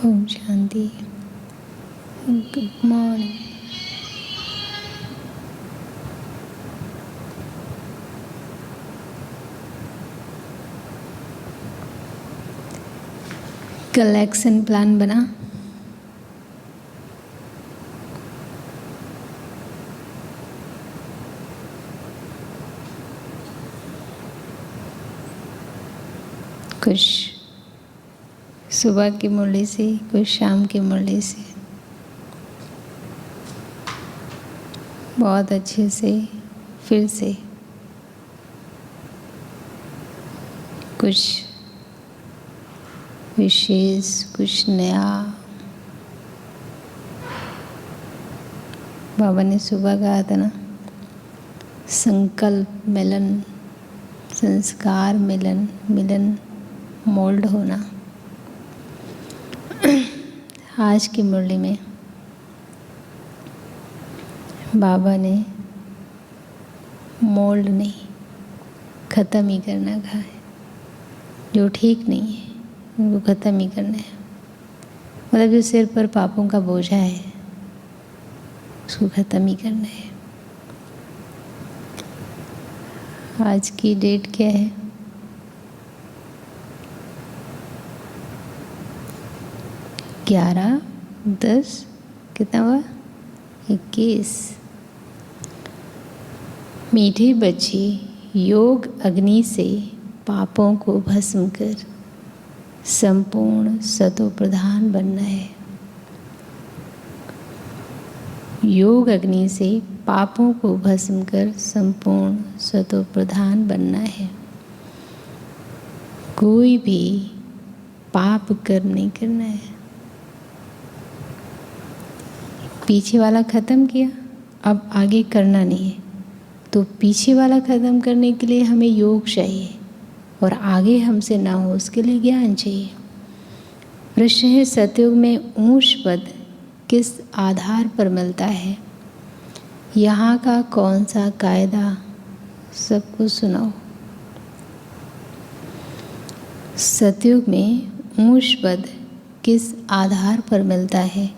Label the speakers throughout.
Speaker 1: ओम शांति। Good morning. कल action plan बना? कुछ सुबह की मुरली से, कुछ शाम की मुरली से बहुत अच्छे से फिर से कुछ विशेष, कुछ नया। बाबा ने सुबह कहा था ना, संकल्प मिलन, संस्कार मिलन, मिलन मोल्ड होना। आज की मुरली में बाबा ने मोल्ड नहीं, ख़त्म ही करना कहा है। जो ठीक नहीं है उनको ख़त्म ही करना है। मतलब जो सिर पर पापों का बोझा है उसको ख़त्म ही करना है। आज की डेट क्या है? 11/10 कितना हुआ? 21। मीठे बच्चे, योग अग्नि से पापों को भस्म कर संपूर्ण सतो प्रधान बनना है। योग अग्नि से पापों को भस्म कर संपूर्ण सतो प्रधान बनना है। कोई भी पाप कर्म नहीं करना है। पीछे वाला ख़त्म किया, अब आगे करना नहीं है। तो पीछे वाला ख़त्म करने के लिए हमें योग चाहिए और आगे हमसे ना हो उसके लिए ज्ञान चाहिए। प्रश्न है, सतयुग में ऊंच पद किस आधार पर मिलता है? यहाँ का कौन सा कायदा? सबको सुनाओ। सतयुग में ऊंच पद किस आधार पर मिलता है?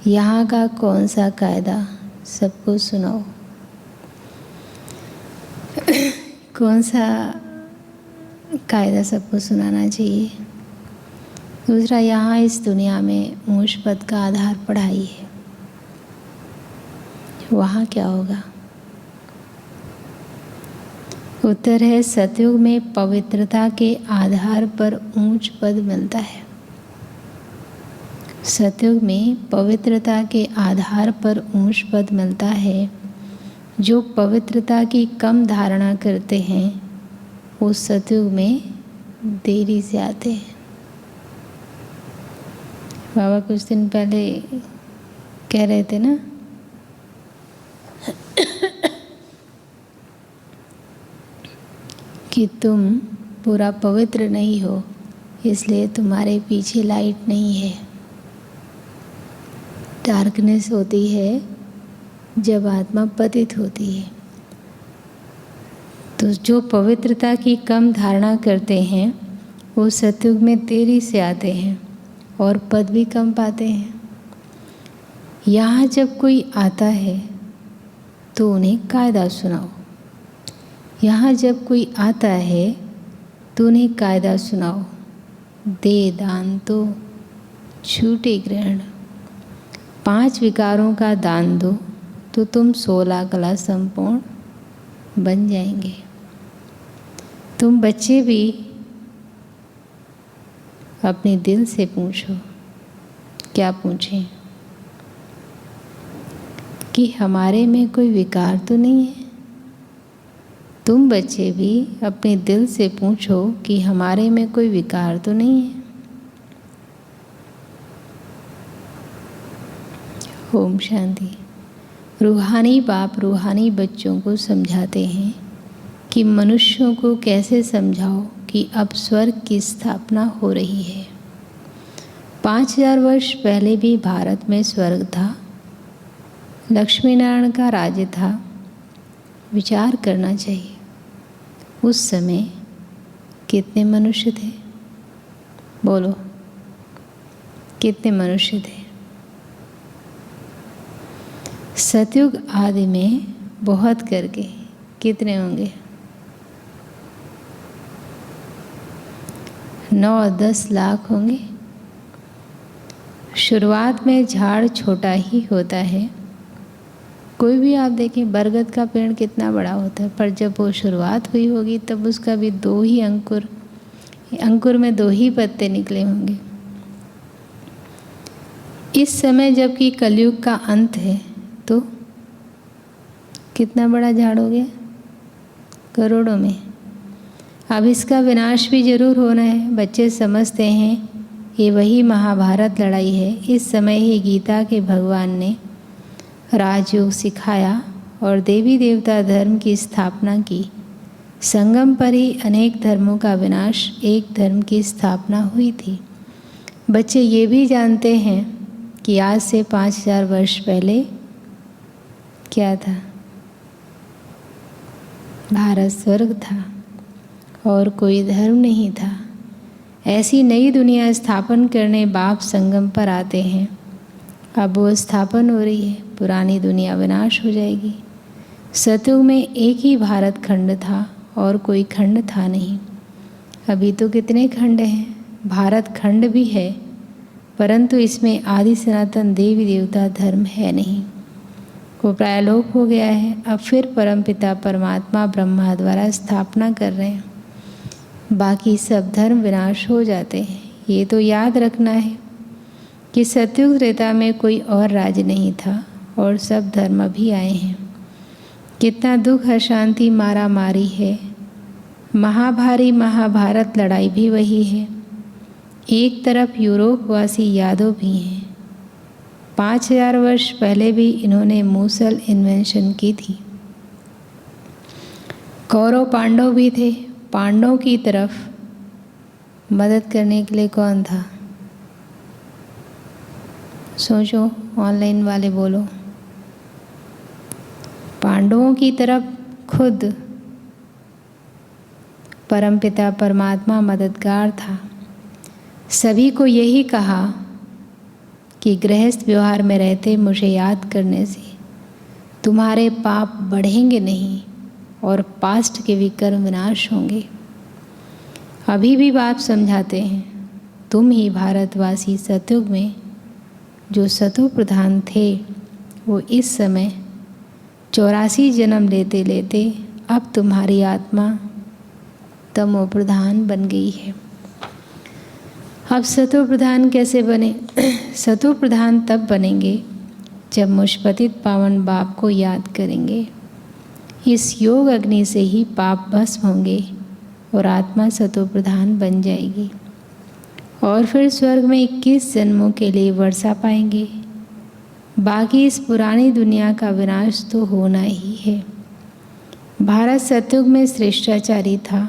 Speaker 1: यहाँ का कौन सा कायदा? सबको सुनाओ। कौन सा कायदा सबको सुनाना चाहिए? दूसरा, यहाँ इस दुनिया में ऊंच पद का आधार पढ़ाई है, वहाँ क्या होगा? उत्तर है, सतयुग में पवित्रता के आधार पर ऊंच पद मिलता है। सतयुग में पवित्रता के आधार पर ऊंच पद मिलता है। जो पवित्रता की कम धारणा करते हैं वो सतयुग में देरी से आते हैं। बाबा कुछ दिन पहले कह रहे थे ना, कि तुम पूरा पवित्र नहीं हो इसलिए तुम्हारे पीछे लाइट नहीं है। डार्कनेस होती है जब आत्मा पतित होती है। तो जो पवित्रता की कम धारणा करते हैं वो सतयुग में देरी से आते हैं और पद भी कम पाते हैं। यहाँ जब कोई आता है तो उन्हें कायदा सुनाओ। यहाँ जब कोई आता है तो उन्हें कायदा सुनाओ। दे दान तो छूटे ग्रहण। 5 विकारों का दान दो तो तुम 16 कला संपूर्ण बन जाएंगे। तुम बच्चे भी अपने दिल से पूछो। क्या पूछें? कि हमारे में कोई विकार तो नहीं है। तुम बच्चे भी अपने दिल से पूछो कि हमारे में कोई विकार तो नहीं है। ओम शांति। रूहानी बाप रूहानी बच्चों को समझाते हैं कि मनुष्यों को कैसे समझाओ कि अब स्वर्ग की स्थापना हो रही है। 5000 वर्ष पहले भी भारत में स्वर्ग था, लक्ष्मी नारायण का राज्य था। विचार करना चाहिए, उस समय कितने मनुष्य थे? बोलो। कितने मनुष्य थे। सतयुग आदि में बहुत करके कितने होंगे? 9-10 लाख होंगे। शुरुआत में झाड़ छोटा ही होता है। कोई भी आप देखें, बरगद का पेड़ कितना बड़ा होता है, पर जब वो शुरुआत हुई होगी तब उसका भी 2 ही अंकुर में 2 ही पत्ते निकले होंगे। इस समय जबकि कलयुग का अंत है तो कितना बड़ा झाड़ हो गया? करोड़ों में। अब इसका विनाश भी जरूर होना है। बच्चे समझते हैं ये वही महाभारत लड़ाई है। इस समय ही गीता के भगवान ने राजयोग सिखाया और देवी देवता धर्म की स्थापना की। संगम पर ही अनेक धर्मों का विनाश, एक धर्म की स्थापना हुई थी। बच्चे ये भी जानते हैं कि आज से 5000 वर्ष पहले क्या था? भारत स्वर्ग था और कोई धर्म नहीं था। ऐसी नई दुनिया स्थापन करने बाप संगम पर आते हैं। अब वो स्थापन हो रही है, पुरानी दुनिया विनाश हो जाएगी। सतयुग में एक ही भारत खंड था और कोई खंड था नहीं। अभी तो कितने खंड हैं? भारत खंड भी है, परंतु इसमें आदि सनातन देवी देवता धर्म है नहीं, वो प्रायलोक हो गया है। अब फिर परमपिता परमात्मा ब्रह्मा द्वारा स्थापना कर रहे हैं। बाकी सब धर्म विनाश हो जाते हैं। ये तो याद रखना है कि सतयुग त्रेता में कोई और राज्य नहीं था और सब धर्म भी आए हैं। कितना दुख, अशांति, मारा मारी है। महाभारी महाभारत लड़ाई भी वही है। एक तरफ यूरोपवासी यादव भी हैं। 5000 वर्ष पहले भी इन्होंने मूसल इन्वेंशन की थी। कौरव पांडव भी थे। पांडवों की तरफ मदद करने के लिए कौन था? सोचो, ऑनलाइन वाले बोलो। पांडवों की तरफ खुद परमपिता परमात्मा मददगार था। सभी को यही कहा कि गृहस्थ व्यवहार में रहते मुझे याद करने से तुम्हारे पाप बढ़ेंगे नहीं और पास्ट के विकर्म विनाश होंगे। अभी भी बाप समझाते हैं, तुम ही भारतवासी सतयुग में जो सतो प्रधान थे, वो इस समय 84 जन्म लेते लेते अब तुम्हारी आत्मा तमो प्रधान बन गई है। अब सतो प्रधान कैसे बने? सतो प्रधान तब बनेंगे जब मुष्पतित पावन बाप को याद करेंगे। इस योग अग्नि से ही पाप भस्म होंगे और आत्मा सतो प्रधान बन जाएगी और फिर स्वर्ग में 21 जन्मों के लिए वर्षा पाएंगे। बाकी इस पुरानी दुनिया का विनाश तो होना ही है। भारत सतयुग में श्रेष्ठाचारी था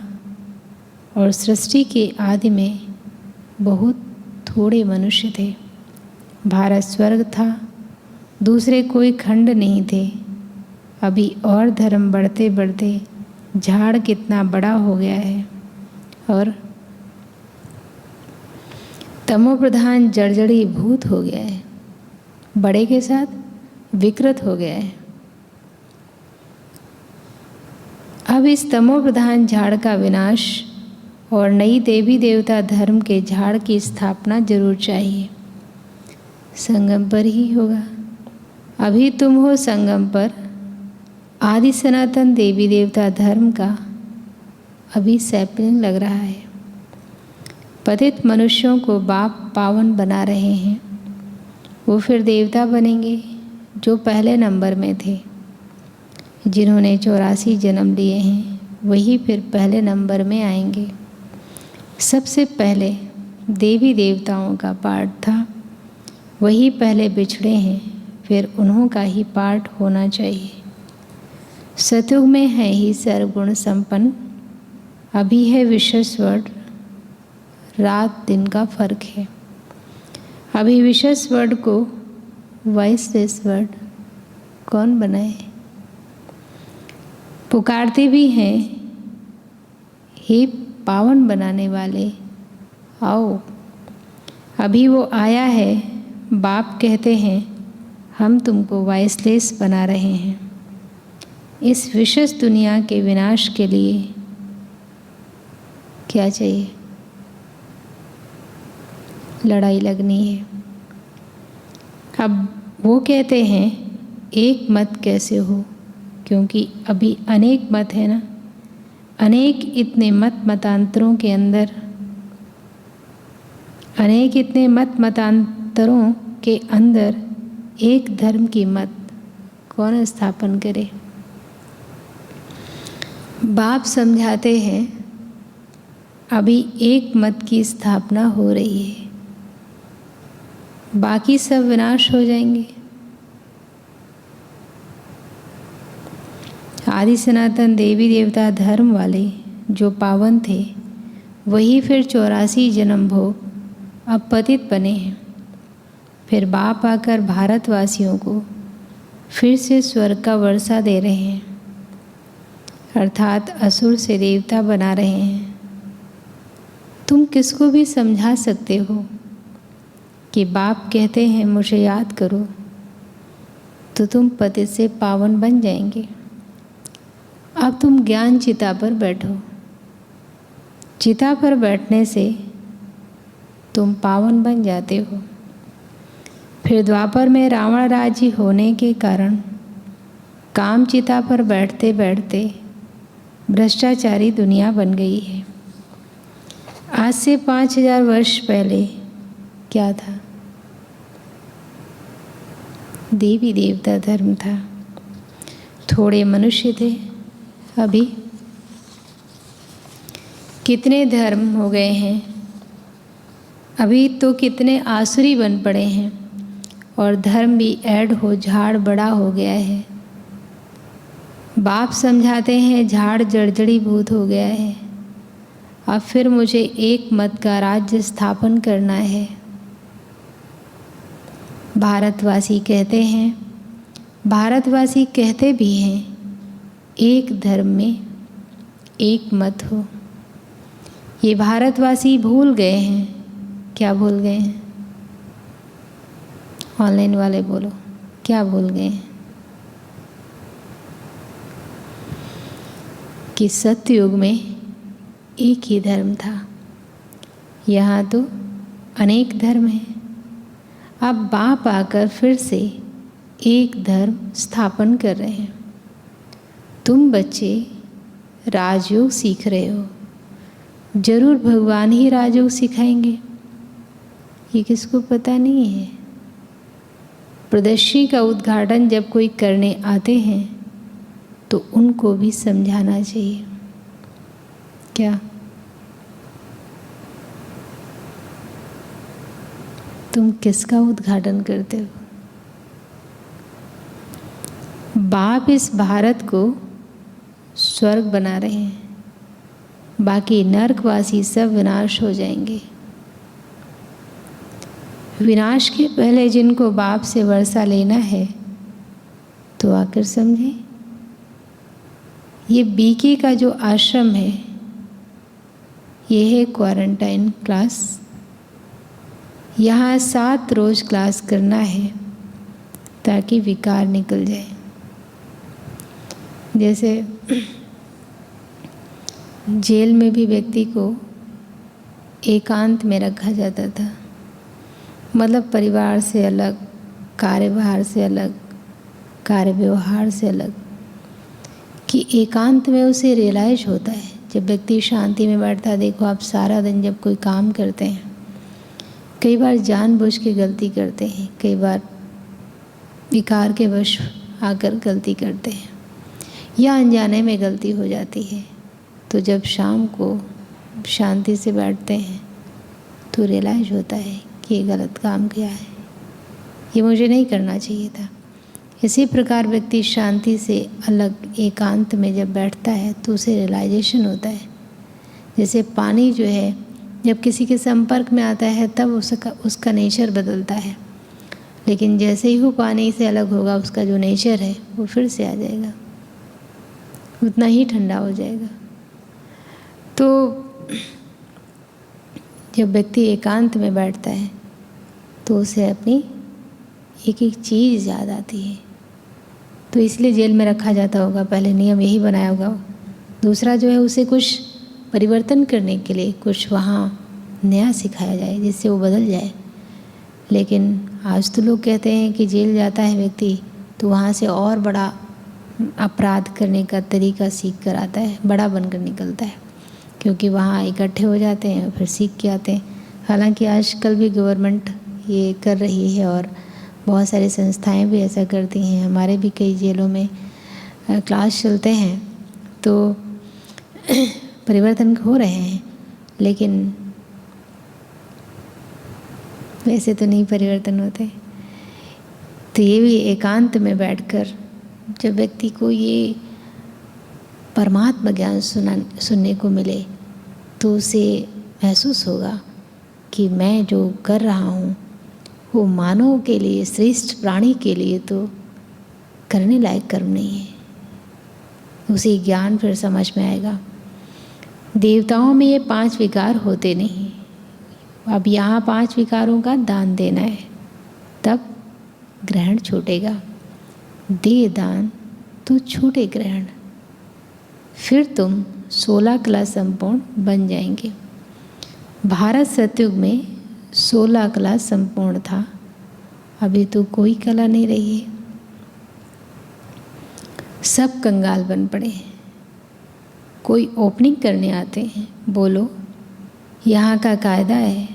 Speaker 1: और सृष्टि के आदि में बहुत थोड़े मनुष्य थे। भारत स्वर्ग था, दूसरे कोई खंड नहीं थे। अभी और धर्म बढ़ते बढ़ते झाड़ कितना बड़ा हो गया है और तमो प्रधान जड़जड़ी भूत हो गया है, बड़े के साथ विकृत हो गया है। अब इस तमो प्रधान झाड़ का विनाश और नई देवी देवता धर्म के झाड़ की स्थापना जरूर चाहिए। संगम पर ही होगा। अभी तुम हो संगम पर। आदि सनातन देवी देवता धर्म का अभी सैपलिंग लग रहा है। पतित मनुष्यों को बाप पावन बना रहे हैं। वो फिर देवता बनेंगे जो पहले नंबर में थे। जिन्होंने 84 जन्म लिए हैं वही फिर पहले नंबर में आएंगे। सबसे पहले देवी देवताओं का पाठ था, वही पहले बिछड़े हैं, फिर उन्हों का ही पाठ होना चाहिए। सतयुग में है ही सर्वगुण संपन्न। अभी है विश्वस्वर्ग, रात दिन का फर्क है। अभी विश्वस्वर्ग को वैश्वेश्वर कौन बनाए? पुकारते भी हैं, हे पावन बनाने वाले आओ। अभी वो आया है, बाप कहते हैं हम तुमको वॉइसलेस बना रहे हैं। इस विशेष दुनिया के विनाश के लिए क्या चाहिए? लड़ाई लगनी है। अब वो कहते हैं एक मत कैसे हो, क्योंकि अभी अनेक मत है ना, अनेक इतने मतांतरों के अंदर, अनेक इतने मतांतरों के अंदर एक धर्म की मत कौन स्थापन करे? बाप समझाते हैं अभी एक मत की स्थापना हो रही है, बाकी सब विनाश हो जाएंगे। आदि सनातन देवी देवता धर्म वाले जो पावन थे, वही फिर 84 जन्म भोग अब पतित बने हैं। फिर बाप आकर भारतवासियों को फिर से स्वर्ग का वर्षा दे रहे हैं, अर्थात असुर से देवता बना रहे हैं। तुम किसको भी समझा सकते हो कि बाप कहते हैं मुझे याद करो, तो तुम पतित से पावन बन जाएंगे। अब तुम ज्ञान चिता पर बैठो। चिता पर बैठने से तुम पावन बन जाते हो। फिर द्वापर में रावण राज्य होने के कारण काम चिता पर बैठते बैठते भ्रष्टाचारी दुनिया बन गई है। आज से 5000 वर्ष पहले क्या था? देवी देवता धर्म था। थोड़े मनुष्य थे। अभी कितने धर्म हो गए हैं, अभी तो कितने आसुरी बन पड़े हैं, और धर्म भी ऐड हो झाड़ बड़ा हो गया है। बाप समझाते हैं झाड़ जड़जड़ी भूत हो गया है। अब फिर मुझे एक मत का राज्य स्थापन करना है। भारतवासी कहते हैं, भारतवासी कहते भी हैं एक धर्म में एक मत हो। ये भारतवासी भूल गए हैं। क्या भूल गए हैं? ऑनलाइन वाले बोलो, क्या भूल गए हैं? कि सतयुग में एक ही धर्म था, यहाँ तो अनेक धर्म हैं। अब बाप आकर फिर से एक धर्म स्थापन कर रहे हैं। तुम बच्चे राजयोग सीख रहे हो, जरूर भगवान ही राजयोग सिखाएंगे, ये किसको पता नहीं है। प्रदर्शनी का उद्घाटन जब कोई करने आते हैं तो उनको भी समझाना चाहिए। क्या तुम किसका उद्घाटन करते हो? बाप इस भारत को स्वर्ग बना रहे हैं, बाकी नरकवासी सब विनाश हो जाएंगे। विनाश के पहले जिनको बाप से वर्षा लेना है तो आकर समझें। ये बीके का जो आश्रम है, ये है क्वारंटाइन क्लास। यहाँ 7 रोज क्लास करना है ताकि विकार निकल जाए। जैसे जेल में भी व्यक्ति को एकांत में रखा जाता था, मतलब परिवार से अलग, कार्यभार से अलग, कार्य व्यवहार से अलग, कि एकांत में उसे रियलाइज होता है। जब व्यक्ति शांति में बैठता है, देखो आप सारा दिन जब कोई काम करते हैं, कई बार जानबूझ के गलती करते हैं, कई बार विकार के वश आकर गलती करते हैं, या अनजाने में गलती हो जाती है। तो जब शाम को शांति से बैठते हैं तो रियलाइज होता है कि ये गलत काम किया है, ये मुझे नहीं करना चाहिए था। इसी प्रकार व्यक्ति शांति से अलग एकांत में जब बैठता है तो उसे रियलाइजेशन होता है। जैसे पानी जो है जब किसी के संपर्क में आता है तब उसका नेचर बदलता है, लेकिन जैसे ही वो पानी से अलग होगा उसका जो नेचर है वो फिर से आ जाएगा, उतना ही ठंडा हो जाएगा। तो जब व्यक्ति एकांत में बैठता है तो उसे अपनी एक एक चीज़ याद आती है, तो इसलिए जेल में रखा जाता होगा, पहले नियम यही बनाया होगा। दूसरा जो है उसे कुछ परिवर्तन करने के लिए कुछ वहाँ नया सिखाया जाए जिससे वो बदल जाए। लेकिन आज तो लोग कहते हैं कि जेल जाता है व्यक्ति तो वहाँ से और बड़ा अपराध करने का तरीका सीख कर आता है, बड़ा बनकर निकलता है, क्योंकि वहाँ इकट्ठे हो जाते हैं और फिर सीख के आते हैं। हालांकि आजकल भी गवर्नमेंट ये कर रही है और बहुत सारी संस्थाएं भी ऐसा करती हैं। हमारे भी कई जेलों में क्लास चलते हैं तो परिवर्तन हो रहे हैं, लेकिन वैसे तो नहीं परिवर्तन होते। तो ये भी एकांत में बैठकर जब व्यक्ति को ये परमात्मा ज्ञान सुनने को मिले तो उसे महसूस होगा कि मैं जो कर रहा हूँ वो मानव के लिए, श्रेष्ठ प्राणी के लिए तो करने लायक कर्म नहीं है। उसे ज्ञान फिर समझ में आएगा। देवताओं में ये 5 विकार होते नहीं। अब यहाँ 5 विकारों का दान देना है, तब ग्रहण छूटेगा। दे दान तो छूटे ग्रहण, फिर तुम 16 कला संपूर्ण बन जाएंगे। भारत सतयुग में 16 कला संपूर्ण था, अभी तो कोई कला नहीं रही है। सब कंगाल बन पड़े हैं। कोई ओपनिंग करने आते हैं, बोलो यहाँ का कायदा है,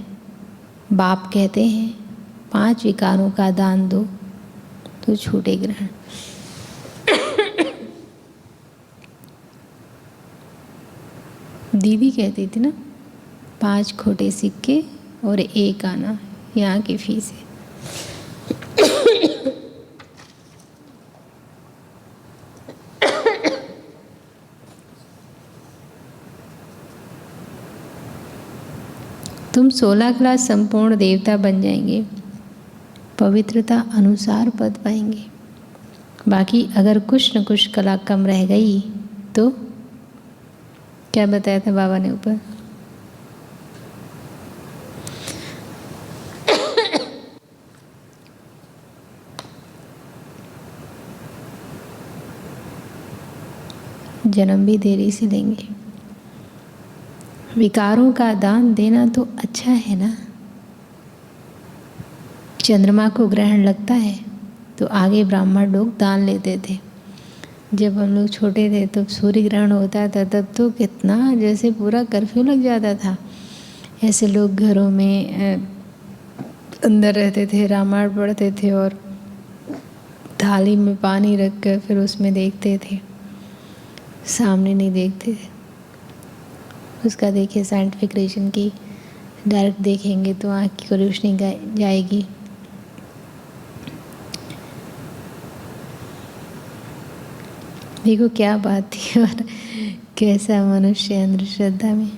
Speaker 1: बाप कहते हैं 5 विकारों का दान दो तो छूटे ग्रहण। दीदी कहती थी ना, 5 खोटे सिक्के और 1 आना यहाँ की फीस है। तुम 16 क्लास संपूर्ण देवता बन जाएंगे, पवित्रता अनुसार पद पाएंगे। बाकी अगर कुछ न कुछ कला कम रह गई तो क्या बताया था बाबा ने ऊपर, जन्म भी देरी से लेंगे। विकारों का दान देना तो अच्छा है ना। चंद्रमा को ग्रहण लगता है तो आगे ब्राह्मण लोग दान लेते थे। जब हम लोग छोटे थे तो सूर्य ग्रहण होता था, तब तो कितना जैसे पूरा कर्फ्यू लग जाता था। ऐसे लोग घरों में अंदर रहते थे, रामायण पढ़ते थे और थाली में पानी रख कर फिर उसमें देखते थे, सामने नहीं देखते थे। उसका देखिए साइंटिफिक रीजन की, डायरेक्ट देखेंगे तो आँख की रोशनी जाएगी। देखो क्या बात थी और कैसा मनुष्य अंधश्रद्धा में।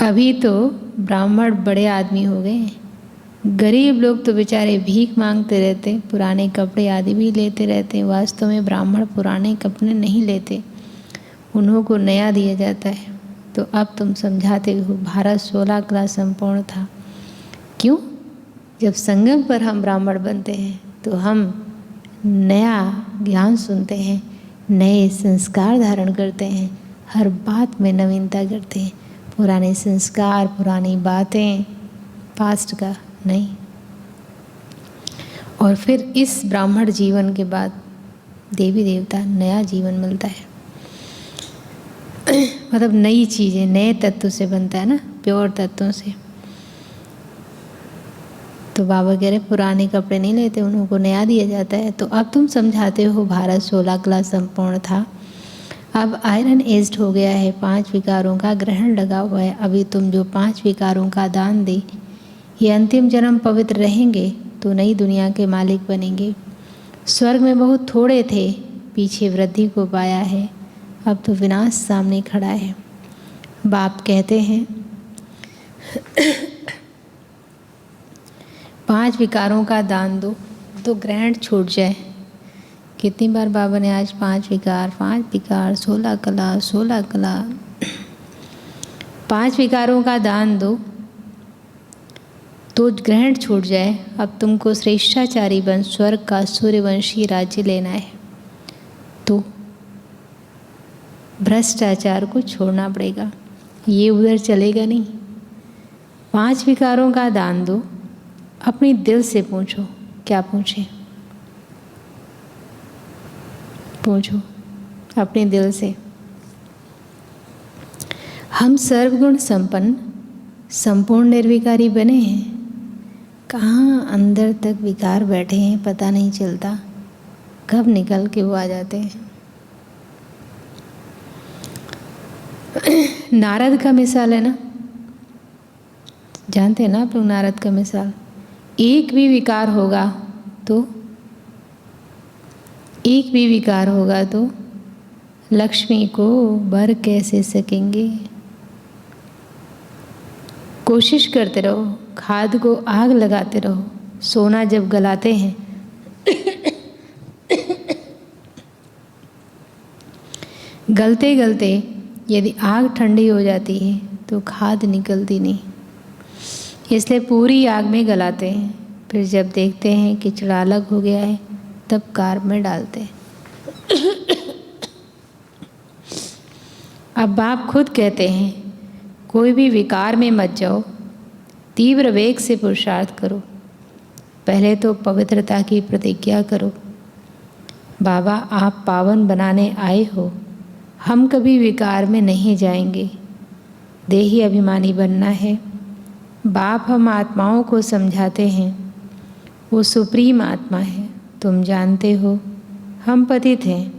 Speaker 1: अभी तो ब्राह्मण बड़े आदमी हो गए, गरीब लोग तो बेचारे भीख मांगते रहते, पुराने कपड़े आदि भी लेते रहते। वास्तव में ब्राह्मण पुराने कपड़े नहीं लेते, उन्हों को नया दिया जाता है। तो अब तुम समझाते हो भारत 16 क्लास संपूर्ण था। क्यों? जब संगम पर हम ब्राह्मण बनते हैं तो हम नया ज्ञान सुनते हैं, नए संस्कार धारण करते हैं, हर बात में नवीनता करते हैं। पुराने संस्कार, पुरानी बातें, पास्ट का नहीं। और फिर इस ब्राह्मण जीवन के बाद देवी देवता नया जीवन मिलता है। मतलब नई चीज़ें, नए तत्व से बनता है ना, प्योर तत्वों से। तो बाबा कह रहे पुराने कपड़े नहीं लेते, उनको नया दिया जाता है। तो अब तुम समझाते हो भारत 16 क्लास संपूर्ण था, अब आयरन एज्ड हो गया है, 5 विकारों का ग्रहण लगा हुआ है। अभी तुम जो 5 विकारों का दान दे, ये अंतिम जन्म पवित्र रहेंगे तो नई दुनिया के मालिक बनेंगे। स्वर्ग में बहुत थोड़े थे, पीछे वृद्धि को पाया है, अब तो विनाश सामने खड़ा है। बाप कहते हैं 5 विकारों का दान दो तो ग्रहण छूट जाए। कितनी बार बाबा ने आज 5 विकार, 16 कला, 16 कला। 5 विकारों का दान दो तो ग्रहण छूट जाए। अब तुमको श्रेष्ठाचारी बन स्वर्ग का सूर्यवंशी राज्य लेना है तो भ्रष्टाचार को छोड़ना पड़ेगा, ये उधर चलेगा नहीं। 5 विकारों का दान दो। अपने दिल से पूछो, क्या पूछे? पूछो अपने दिल से। हम सर्वगुण संपन्न संपूर्ण निर्विकारी बने हैं, कहाँ अंदर तक विकार बैठे हैं, पता नहीं चलता, कब निकल के वो आ जाते हैं। नारद का मिसाल है ना, जानते हैं ना आप लोग नारद का मिसाल। एक भी विकार होगा तो लक्ष्मी को भर कैसे सकेंगे। कोशिश करते रहो, खाद को आग लगाते रहो। सोना जब गलाते हैं गलते गलते यदि आग ठंडी हो जाती है तो खाद निकलती नहीं, इसलिए पूरी आग में गलाते हैं। फिर जब देखते हैं कि चिड़ा अलग हो गया है तब कार में डालते हैं। अब बाप खुद कहते हैं कोई भी विकार में मत जाओ, तीव्र वेग से पुरुषार्थ करो। पहले तो पवित्रता की प्रतिज्ञा करो। बाबा आप पावन बनाने आए हो, हम कभी विकार में नहीं जाएंगे। देही अभिमानी बनना है। बाप हम आत्माओं को समझाते हैं, वो सुप्रीम आत्मा है। तुम जानते हो हम पतित हैं,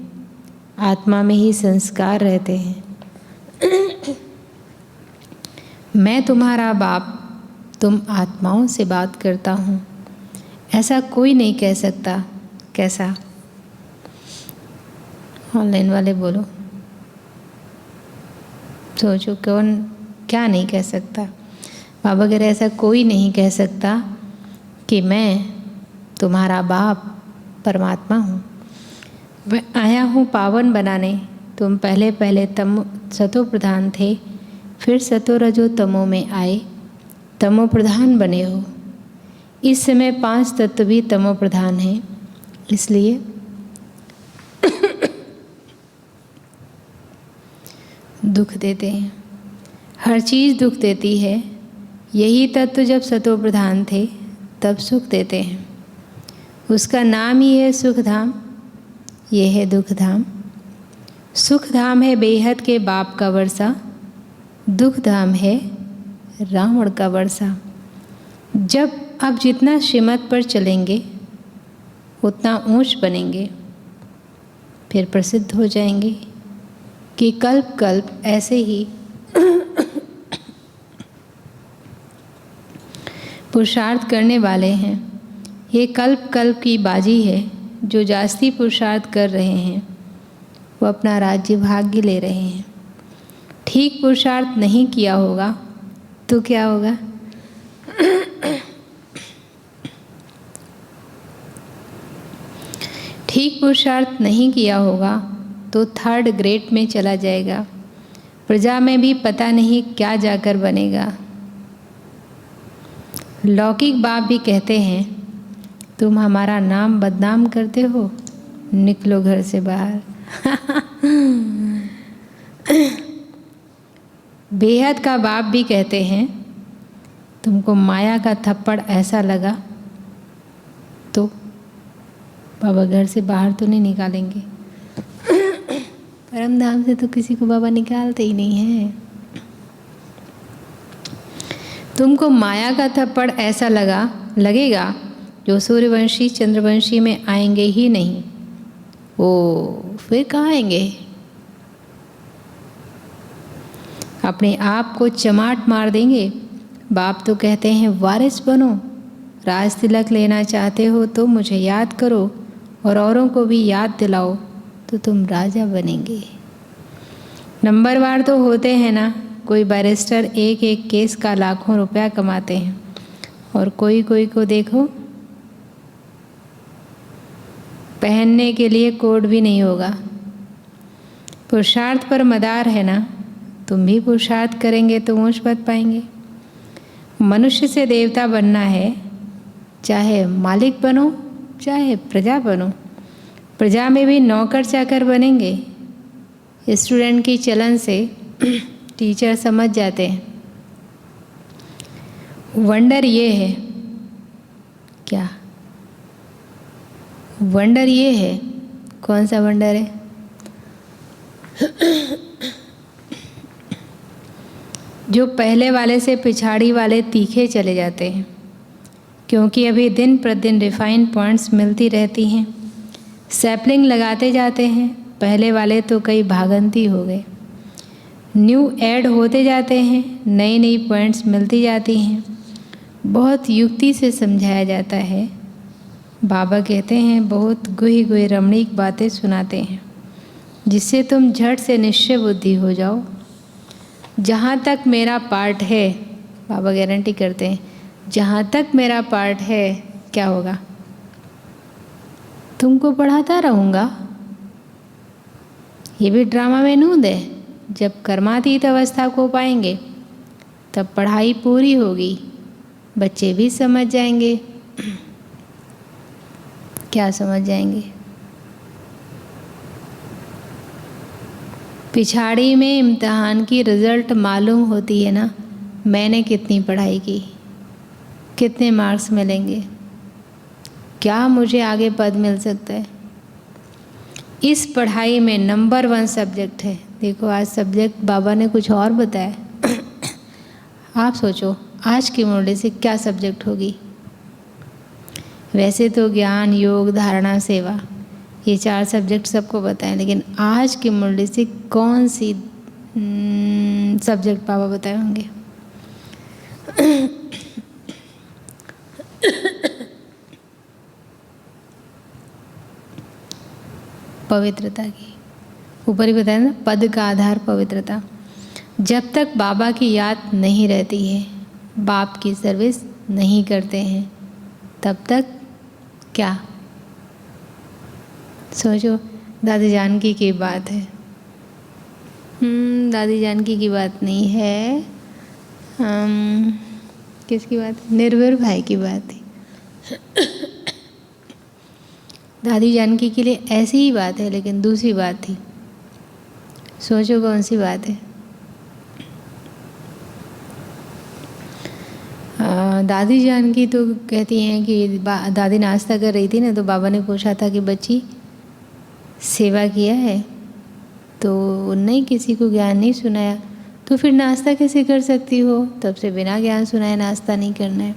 Speaker 1: आत्मा में ही संस्कार रहते हैं। मैं तुम्हारा बाप, तुम आत्माओं से बात करता हूँ, ऐसा कोई नहीं कह सकता। कैसा? ऑनलाइन वाले बोलो, सोचो कौन क्या नहीं कह सकता। बाबा अगर ऐसा कोई नहीं कह सकता कि मैं तुम्हारा बाप परमात्मा हूँ, मैं आया हूँ पावन बनाने। तुम पहले पहले सतो प्रधान थे, फिर सतो रजो तमो में आए, तमो प्रधान बने हो। इस समय 5 तत्व भी तमो प्रधान हैं, इसलिए दुख देते हैं। हर चीज़ दुख देती है। यही तत्व जब सतो प्रधान थे तब सुख देते हैं। उसका नाम ही है सुख धाम, ये है दुख धाम। सुख धाम है बेहद के बाप का वर्षा, दुख धाम है रावण का वर्षा। जब आप जितना श्रीमत पर चलेंगे उतना ऊंच बनेंगे, फिर प्रसिद्ध हो जाएंगे कि कल्प कल्प ऐसे ही पुरुषार्थ करने वाले हैं। ये कल्प कल्प की बाजी है। जो जास्ती पुरुषार्थ कर रहे हैं वो अपना राज्य भाग्य ले रहे हैं। ठीक पुरुषार्थ नहीं किया होगा तो क्या होगा? ठीक पुरुषार्थ नहीं किया होगा तो 3rd ग्रेड में चला जाएगा। प्रजा में भी पता नहीं क्या जाकर बनेगा। लौकिक बाप भी कहते हैं तुम हमारा नाम बदनाम करते हो, निकलो घर से बाहर। बेहद का बाप भी कहते हैं तुमको माया का थप्पड़ ऐसा लगा तो बाबा घर से बाहर तो नहीं निकालेंगे। परम धाम से तो किसी को बाबा निकालते ही नहीं हैं। तुमको माया का थप्पड़ ऐसा लगेगा जो सूर्यवंशी चंद्रवंशी में आएंगे ही नहीं। ओ फिर कहाँ आएंगे? अपने आप को चमाट मार देंगे। बाप तो कहते हैं वारिस बनो, राज तिलक लेना चाहते हो तो मुझे याद करो और औरों को भी याद दिलाओ तो तुम राजा बनेंगे। नंबरवार तो होते हैं ना, कोई बैरिस्टर एक एक केस का लाखों रुपया कमाते हैं और कोई कोई को देखो पहनने के लिए कोट भी नहीं होगा। पुरुषार्थ पर मदार है ना, तुम भी पुरुषार्थ करेंगे तो मोक्ष पद पाएंगे। मनुष्य से देवता बनना है, चाहे मालिक बनो चाहे प्रजा बनो। प्रजा में भी नौकर चाकर बनेंगे। स्टूडेंट की चलन से टीचर समझ जाते हैं। वंडर ये है, क्या वंडर ये है? कौन सा वंडर है? जो पहले वाले से पिछाड़ी वाले तीखे चले जाते हैं, क्योंकि अभी दिन प्रतिदिन रिफाइन पॉइंट्स मिलती रहती हैं। सैपलिंग लगाते जाते हैं, पहले वाले तो कई भागंती हो गए। न्यू ऐड होते जाते हैं, नई नई पॉइंट्स मिलती जाती हैं। बहुत युक्ति से समझाया जाता है। बाबा कहते हैं बहुत गुही गुही रमणीक बातें सुनाते हैं, जिससे तुम झट से निश्चय बुद्धि हो जाओ। जहाँ तक मेरा पार्ट है, बाबा गारंटी करते हैं, जहाँ तक मेरा पार्ट है क्या होगा? तुमको पढ़ाता रहूँगा। ये भी ड्रामा में नूंद है। जब कर्मातीत अवस्था को पाएंगे तब पढ़ाई पूरी होगी, बच्चे भी समझ जाएंगे। क्या समझ जाएंगे? पिछाड़ी में इम्तिहान की रिज़ल्ट मालूम होती है ना, मैंने कितनी पढ़ाई की, कितने मार्क्स मिलेंगे, क्या मुझे आगे पद मिल सकता है। इस पढ़ाई में नंबर 1 सब्जेक्ट है। देखो आज सब्जेक्ट बाबा ने कुछ और बताया। आप सोचो आज की मुरली से क्या सब्जेक्ट होगी। वैसे तो ज्ञान, योग, धारणा, सेवा, ये 4 सब्जेक्ट सबको बताएं, लेकिन आज की मुरली से कौन सी सब्जेक्ट बाबा बताए होंगे? पवित्रता की। ऊपर ही बताया ना, पद का आधार पवित्रता। जब तक बाबा की याद नहीं रहती है, बाप की सर्विस नहीं करते हैं, तब तक क्या? सोचो, दादी जानकी की बात है। दादी जानकी की बात नहीं है, किसकी बात? निर्भर भाई की बात थी। दादी जानकी के लिए ऐसी ही बात है, लेकिन दूसरी बात थी। सोचो कौन सी बात है? दादी जानकी तो कहती हैं कि दादी नाश्ता कर रही थी ना, तो बाबा ने पूछा था कि बच्ची सेवा किया है? तो नहीं, किसी को ज्ञान नहीं सुनाया। तो फिर नाश्ता कैसे कर सकती हो? तब से बिना ज्ञान सुनाए नाश्ता नहीं करना है।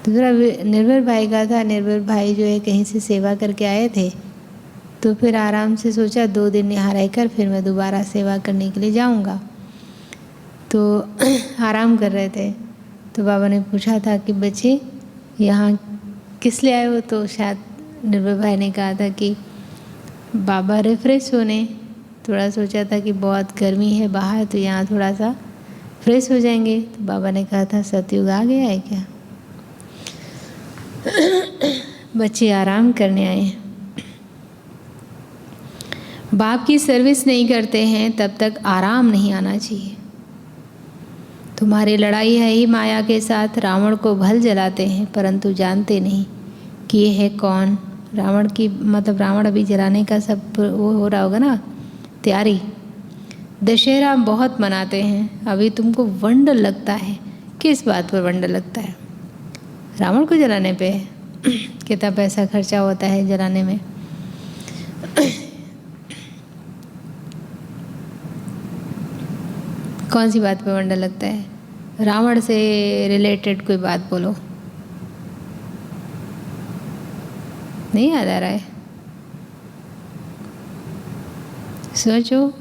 Speaker 1: दूसरा निर्भर भाई का था। निर्भर भाई जो है कहीं से सेवा करके आए थे, तो फिर आराम से सोचा 2 दिन यहाँ रहकर फिर मैं दोबारा सेवा करने के लिए जाऊँगा। तो आराम कर रहे थे, तो बाबा ने पूछा था कि बच्चे यहाँ किस लिए आए हो? तो शायद निर्भर भाई ने कहा था कि बाबा रिफ्रेश होने। थोड़ा सोचा था कि बहुत गर्मी है बाहर, तो यहाँ थोड़ा सा फ्रेश हो जाएंगे। तो बाबा ने कहा था सतयुग आ गया है क्या? बच्चे आराम करने आए हैं। बाप की सर्विस नहीं करते हैं तब तक आराम नहीं आना चाहिए। तुम्हारी लड़ाई है ही माया के साथ। रावण को भल जलाते हैं, परंतु जानते नहीं कि ये है कौन। रावण की मतलब रावण अभी जलाने का सब वो हो रहा होगा ना, तैयारी। दशहरा बहुत मनाते हैं। अभी तुमको वंडर लगता है। किस बात पर वंडर लगता है? रावण को जलाने पे। कितना पैसा खर्चा होता है जलाने में। कौन सी बात पे वंडर लगता है? रावण से रिलेटेड कोई बात बोलो। नहीं याद आ रहा है? सोचो,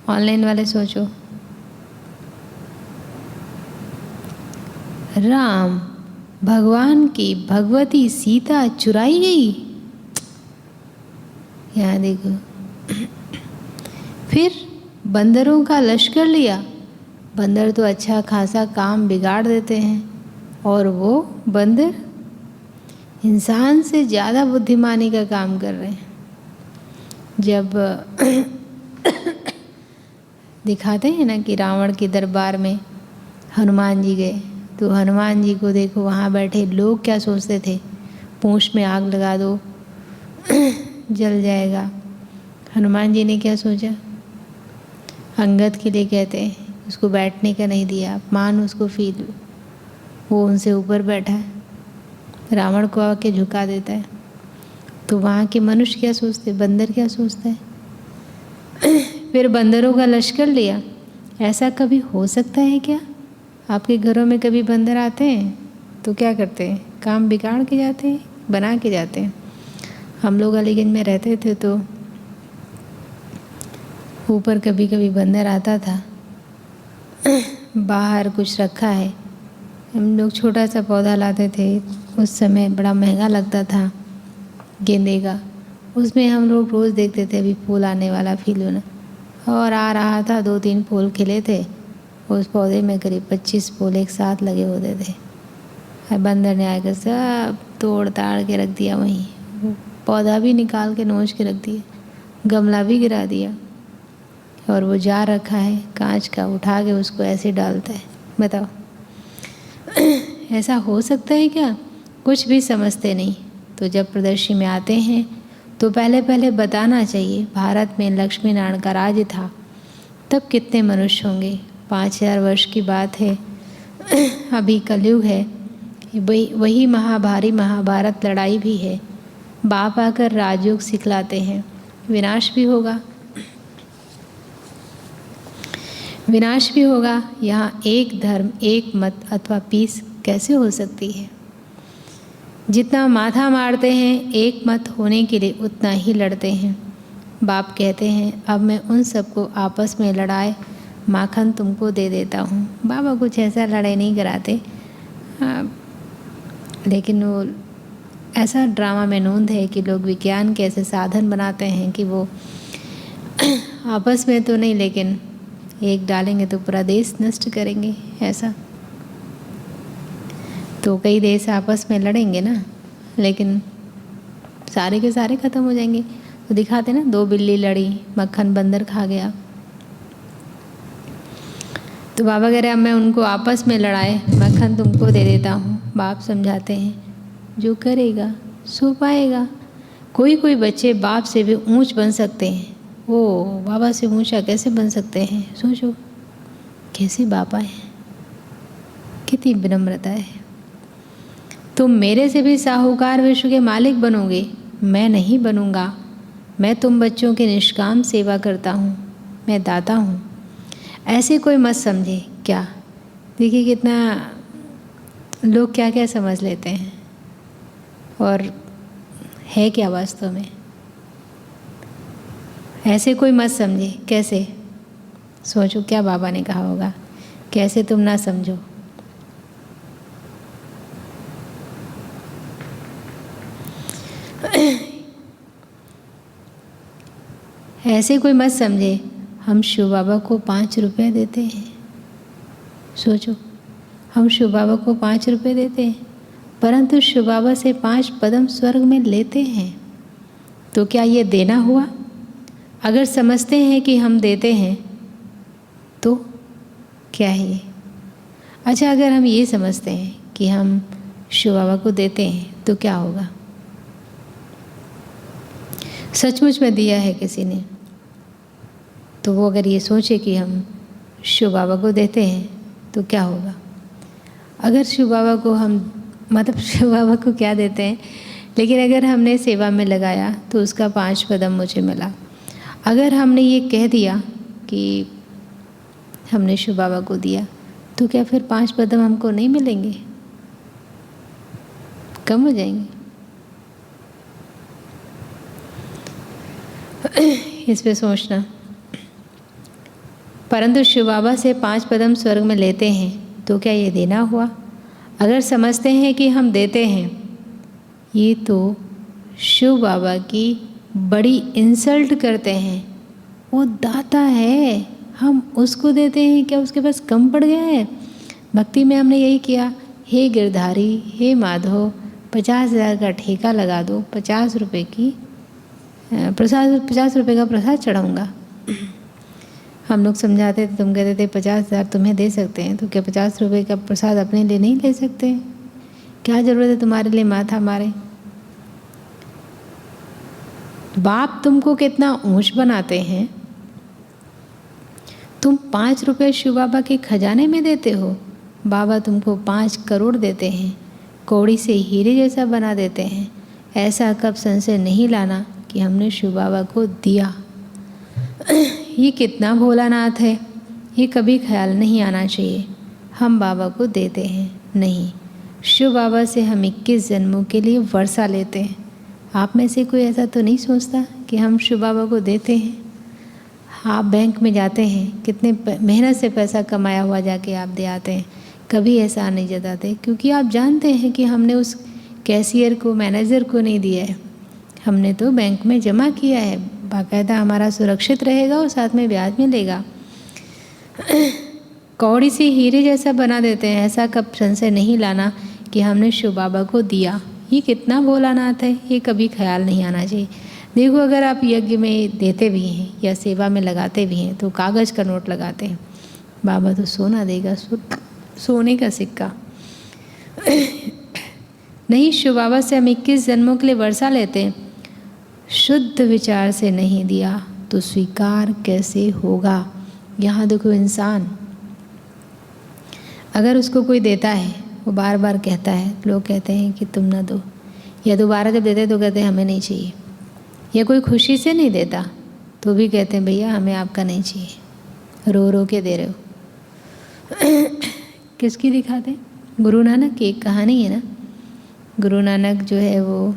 Speaker 1: ऑनलाइन वाले सोचो। राम भगवान की भगवती सीता चुराई गई। यहाँ देखो। फिर बंदरों का लश्कर लिया। बंदर तो अच्छा खासा काम बिगाड़ देते हैं, और वो बंदर इंसान से ज़्यादा बुद्धिमानी का काम कर रहे हैं। जब दिखाते हैं ना कि रावण के दरबार में हनुमान जी गए, तो हनुमान जी को देखो वहाँ बैठे लोग क्या सोचते थे, पूंछ में आग लगा दो जल जाएगा। हनुमान जी ने क्या सोचा, अंगद के लिए कहते हैं, उसको बैठने का नहीं दिया, अपमान उसको फील, वो उनसे ऊपर बैठा है, रावण को आके झुका देता है। तो वहाँ के मनुष्य क्या सोचते, बंदर क्या सोचते हैं, फिर बंदरों का लश्कर लिया। ऐसा कभी हो सकता है क्या? आपके घरों में कभी बंदर आते हैं तो क्या करते हैं, काम बिगाड़ के जाते हैं, बना के जाते हैं। हम लोग अलीगंज में रहते थे तो ऊपर कभी कभी बंदर आता था, बाहर कुछ रखा है, हम लोग छोटा सा पौधा लाते थे, उस समय बड़ा महंगा लगता था गेंदे का, उसमें हम लोग रोज़ देखते थे अभी फूल आने वाला फील होना, और आ रहा था, 2-3 फूल खिले थे उस पौधे में, करीब 25 फूल एक साथ लगे होते थे। बंदर ने आकर सब तोड़ ताड़ के रख दिया, वहीं पौधा भी निकाल के नोच के रख दिया, गमला भी गिरा दिया, और वो जार रखा है कांच का, उठा के उसको ऐसे डालता है। बताओ ऐसा हो सकता है क्या? कुछ भी समझते नहीं। तो जब प्रदर्शनी में आते हैं तो पहले बताना चाहिए, भारत में लक्ष्मी नारायण का राज्य था, तब कितने मनुष्य होंगे, 5000 वर्ष की बात है। अभी कलयुग है, वही महाभारत लड़ाई भी है, बाप आकर राजयोग सिखलाते हैं, विनाश भी होगा, विनाश भी होगा। यहाँ एक धर्म, एक मत अथवा पीस कैसे हो सकती है? जितना माथा मारते हैं एक मत होने के लिए, उतना ही लड़ते हैं। बाप कहते हैं अब मैं उन सबको आपस में लड़ाए माखन तुमको दे देता हूँ। बाबा कुछ ऐसा लड़ाई नहीं कराते, लेकिन वो ऐसा ड्रामा में नोंद है कि लोग विज्ञान के ऐसे साधन बनाते हैं कि वो आपस में तो नहीं, लेकिन एक डालेंगे तो पूरा देश नष्ट करेंगे। ऐसा तो कई देश आपस में लड़ेंगे ना, लेकिन सारे के सारे ख़त्म हो जाएंगे। तो दिखाते ना, 2 बिल्ली लड़ी, मक्खन बंदर खा गया। तो बाबा कह रहे अब मैं उनको आपस में लड़ाए मक्खन तुमको दे देता हूँ। बाप समझाते हैं जो करेगा सो पाएगा। कोई बच्चे बाप से भी ऊंच बन सकते हैं। वो बाबा से ऊंचा कैसे बन सकते हैं? सोचो कैसे बाबा हैं, कितनी विनम्रता है। तुम मेरे से भी साहूकार विश्व के मालिक बनोगे, मैं नहीं बनूंगा। मैं तुम बच्चों की निष्काम सेवा करता हूँ, मैं दाता हूँ, ऐसे कोई मत समझे। क्या देखिए कितना लोग क्या क्या समझ लेते हैं, और है क्या वास्तव में। ऐसे कोई मत समझे, कैसे? सोचो क्या बाबा ने कहा होगा, कैसे तुम ना समझो। ऐसे कोई मत समझे, हम शिव बाबा को 5 रुपये देते हैं। सोचो हम शिव बाबा को 5 रुपये देते हैं, परंतु शिव बाबा से 5 पदम स्वर्ग में लेते हैं। तो क्या ये देना हुआ? अगर समझते हैं कि हम देते हैं तो क्या है ये? अच्छा, अगर हम ये समझते हैं कि हम शिव बाबा को देते हैं तो क्या होगा? सचमुच में दिया है किसी ने, तो वो अगर ये सोचे कि हम शिव बाबा को देते हैं तो क्या होगा? अगर शिव बाबा को हम, मतलब शिव बाबा को क्या देते हैं, लेकिन अगर हमने सेवा में लगाया तो उसका 5 पदम मुझे मिला। अगर हमने ये कह दिया कि हमने शिव बाबा को दिया, तो क्या फिर 5 पदम हमको नहीं मिलेंगे? कम हो जाएंगे? इस पे सोचना। परंतु शिव बाबा से 5 पदम स्वर्ग में लेते हैं तो क्या ये देना हुआ? अगर समझते हैं कि हम देते हैं, ये तो शिव बाबा की बड़ी इंसल्ट करते हैं। वो दाता है, हम उसको देते हैं, क्या उसके पास कम पड़ गया है? भक्ति में हमने यही किया, हे गिरधारी, हे माधव, 50,000 का ठेका लगा दो, 50 रुपये की प्रसाद, 50 रुपये का प्रसाद चढ़ाऊँगा। हम लोग समझाते थे, तुम कहते थे 50,000 तुम्हें दे सकते हैं, तो क्या 50 रुपये का प्रसाद अपने लिए नहीं ले सकते? क्या ज़रूरत है तुम्हारे लिए माथा मारे? बाप तुमको कितना ऊंच बनाते हैं, तुम 5 रुपये शिव बाबा के खजाने में देते हो, बाबा तुमको 5 करोड़ देते हैं, कौड़ी से हीरे जैसा बना देते हैं। ऐसा कब संशय नहीं लाना कि हमने शिव बाबा को दिया। ये कितना भोलानाथ है, ये कभी ख्याल नहीं आना चाहिए हम बाबा को देते हैं। नहीं, शिव बाबा से हम 21 जन्मों के लिए वर्षा लेते हैं। आप में से कोई ऐसा तो नहीं सोचता कि हम शिव बाबा को देते हैं? आप बैंक में जाते हैं, कितने मेहनत से पैसा कमाया हुआ जाके आप दे आते हैं, कभी ऐसा नहीं जताते, क्योंकि आप जानते हैं कि हमने उस कैशियर को, मैनेजर को नहीं दिया है, हमने तो बैंक में जमा किया है, बाकायदा हमारा सुरक्षित रहेगा और साथ में ब्याज मिलेगा। कौड़ी से हीरे जैसा बना देते हैं। ऐसा कब संशय नहीं लाना कि हमने शिव बाबा को दिया। ये कितना भोलानाथ है, ये कभी ख्याल नहीं आना चाहिए। देखो, अगर आप यज्ञ में देते भी हैं या सेवा में लगाते भी हैं तो कागज़ का नोट लगाते हैं, बाबा तो सोना देगा, सोने का सिक्का नहीं। शिव बाबा से हम 21 जन्मों के लिए वर्षा लेते हैं। शुद्ध विचार से नहीं दिया तो स्वीकार कैसे होगा? यहाँ देखो, इंसान अगर उसको कोई देता है, वो बार बार कहता है, लोग कहते हैं कि तुम ना दो, या दोबारा जब देते तो कहते हैं हमें नहीं चाहिए, या कोई खुशी से नहीं देता तो भी कहते हैं भैया हमें आपका नहीं चाहिए, रो रो के दे रहे हो। किसकी दिखाते हैं? गुरु नानक की एक कहानी है ना। गुरु नानक जो है वो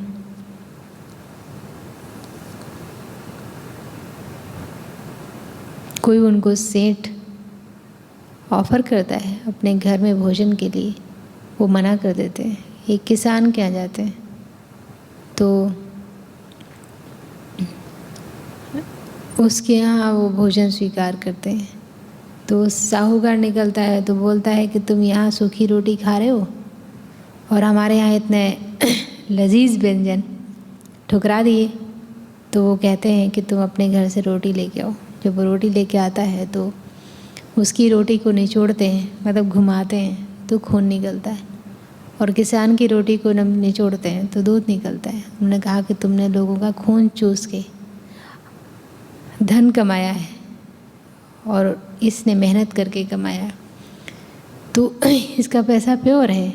Speaker 1: कोई उनको सेठ ऑफ़र करता है अपने घर में भोजन के लिए, वो मना कर देते हैं। एक किसान के यहाँ जाते हैं तो उसके यहाँ वो भोजन स्वीकार करते हैं। तो साहूकार निकलता है तो बोलता है कि तुम यहाँ सूखी रोटी खा रहे हो और हमारे यहाँ इतने लजीज व्यंजन ठुकरा दिए। तो वो कहते हैं कि तुम अपने घर से रोटी लेके आओ। जब वो रोटी लेके आता है तो उसकी रोटी को निचोड़ते हैं, मतलब घुमाते हैं तो खून निकलता है, और किसान की रोटी को निचोड़ते हैं तो दूध निकलता है। उन्होंने कहा कि तुमने लोगों का खून चूस के धन कमाया है और इसने मेहनत करके कमाया है, तो इसका पैसा प्योर है।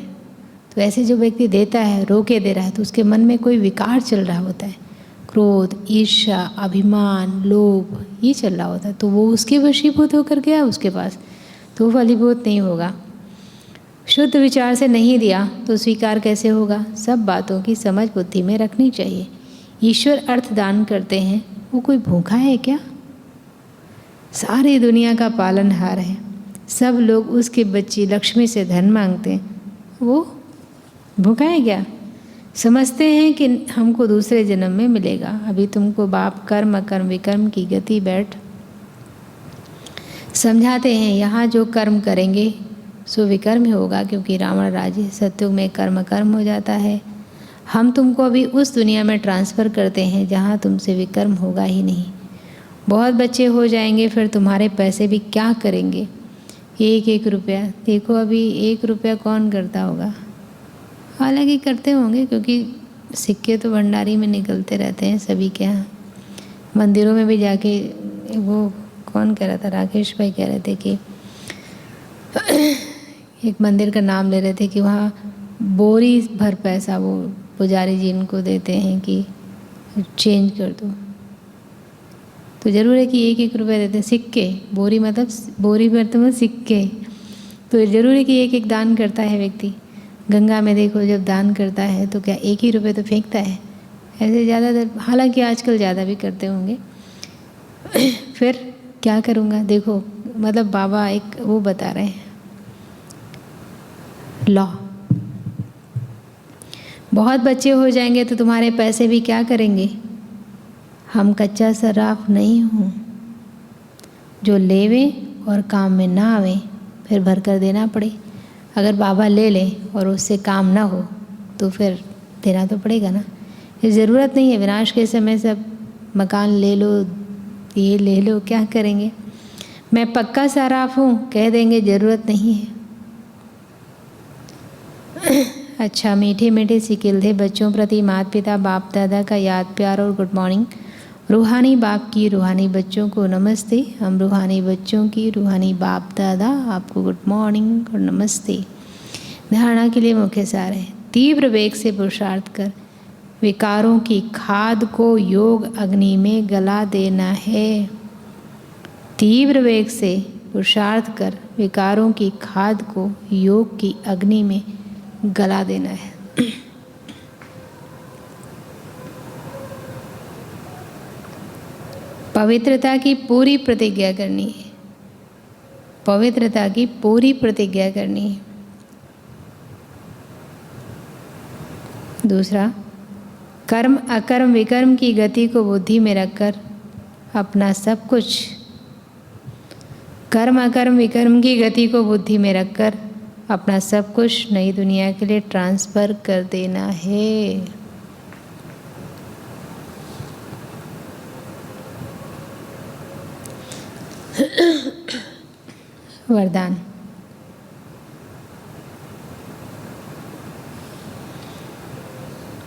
Speaker 1: तो ऐसे जो व्यक्ति देता है, रोके दे रहा है, तो उसके मन में कोई विकार चल रहा होता है, क्रोध, ईर्ष्या, अभिमान, लोभ, ये चल रहा होता है। तो वो उसके वशीभूत होकर गया उसके पास, तो फलीभूत नहीं होगा। शुद्ध विचार से नहीं दिया तो स्वीकार कैसे होगा? सब बातों की समझ बुद्धि में रखनी चाहिए। ईश्वर अर्थ दान करते हैं, वो कोई भूखा है क्या? सारी दुनिया का पालनहार है, सब लोग उसके बच्ची लक्ष्मी से धन मांगते हैं, वो भूखा है क्या? समझते हैं कि हमको दूसरे जन्म में मिलेगा। अभी तुमको बाप कर्म अकर्म विकर्म की गति बैठ समझाते हैं। यहाँ जो कर्म करेंगे सो विकर्म होगा, क्योंकि रावण राज्य सत्युग में कर्म कर्म हो जाता है। हम तुमको अभी उस दुनिया में ट्रांसफ़र करते हैं जहाँ तुमसे विकर्म होगा ही नहीं। बहुत बच्चे हो जाएंगे, फिर तुम्हारे पैसे भी क्या करेंगे? 1-1 रुपया, देखो अभी 1 रुपया कौन करता होगा? हालांकि करते होंगे, क्योंकि सिक्के तो भंडारी में निकलते रहते हैं सभी के यहाँ। मंदिरों में भी जाके, वो कौन कह रहा था, राकेश भाई कह रहे थे कि एक मंदिर का नाम ले रहे थे कि वहाँ बोरी भर पैसा वो पुजारी जी इनको देते हैं कि चेंज कर दो। तो ज़रूर है कि 1-1 रुपया देते हैं, सिक्के, बोरी मतलब बोरी भर तो सिक्के। तो ज़रूर है कि 1-1 दान करता है व्यक्ति। गंगा में देखो, जब दान करता है तो क्या 1 ही रुपये तो फेंकता है? ऐसे ज़्यादातर, हालांकि आजकल ज़्यादा भी करते होंगे। फिर क्या करूँगा? देखो, मतलब बाबा एक वो बता रहे हैं लॉ। बहुत बच्चे हो जाएंगे तो तुम्हारे पैसे भी क्या करेंगे? हम कच्चा सराफ नहीं हूँ जो लेवे और काम में ना आवे फिर भर कर देना पड़े। अगर बाबा ले ले और उससे काम ना हो तो फिर देना तो पड़ेगा ना। ये ज़रूरत नहीं है विनाश के समय सब मकान ले लो, ये ले लो, क्या करेंगे? मैं पक्का सराफ हूँ कह देंगे, ज़रूरत नहीं है। अच्छा, मीठे मीठे सिकिलधे बच्चों प्रति माता पिता बाप दादा का याद प्यार और गुड मॉर्निंग। रूहानी बाप की रूहानी बच्चों को नमस्ते। हम रूहानी बच्चों की रूहानी बाप दादा आपको गुड मॉर्निंग और नमस्ते। धारणा के लिए मुख्य सार है, तीव्र वेग से पुरुषार्थ कर विकारों की खाद को योग अग्नि में गला देना है। तीव्र वेग से पुरुषार्थ कर विकारों की खाद को योग की अग्नि में गला देना है। पवित्रता की पूरी प्रतिज्ञा करनी है। पवित्रता की पूरी प्रतिज्ञा करनी है। दूसरा, कर्म अकर्म विकर्म की गति को बुद्धि में रखकर अपना सब कुछ, कर्म अकर्म विकर्म की गति को बुद्धि में रखकर अपना सब कुछ नई दुनिया के लिए ट्रांसफ़र कर देना है। वरदान।